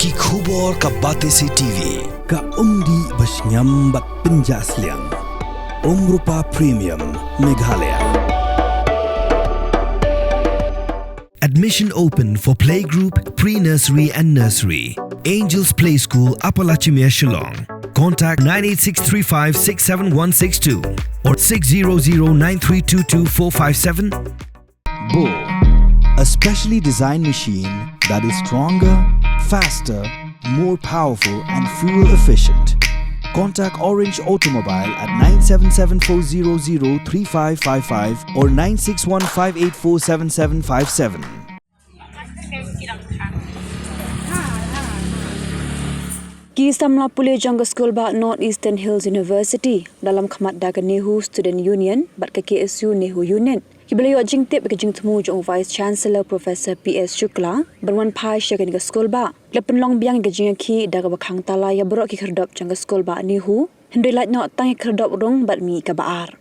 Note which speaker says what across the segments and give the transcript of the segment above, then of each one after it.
Speaker 1: ki khubor ka batesi TV
Speaker 2: ka umdi basnyambat penjasliang Rupa Premium Meghalaya.
Speaker 3: Admission open for playgroup, pre-nursery and nursery. Angels Play School, Upper Lachimia, Shillong. Contact 9863567162 or 60093224457.
Speaker 2: Bull, a specially designed machine that is stronger, faster, more powerful and fuel efficient. Contact Orange Automobile at 977-400-3555 or 961-584-7757.
Speaker 4: Kisam Lapule Jangga School ba North Eastern Hills University dalam khamat da ke Nehu Student Union bat ke KSU Nehu Union. Kibelayo Jingtip ke Jingtemu jong Vice Chancellor Professor PS Shukla berwan pai sya ke school ba. Lepen long biang ke jingki da ke Khang Tala ya berok ki Khyrdop jangga school ba Nehu. Hendri lat nok tang Khyrdop rong bat mi ka baar.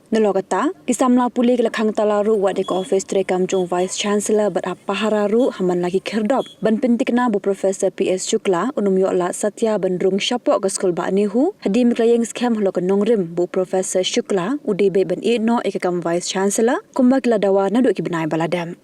Speaker 4: Nelo kata, kisam Lapule ke Khang Tala ru wat dek office trekam jong Vice Chancellor bat apa hararu haman lagi Khyrdop. Ban pentikna bu Professor PS Shukla unum yo la Satya bandrung syapok ke school ba Nehu. Hadi miklayeng scam holo ke nongrim bu Professor Shukla udi be ban no ekakam Vice Chancellor kumbak la dawa na duk ki benai baladam.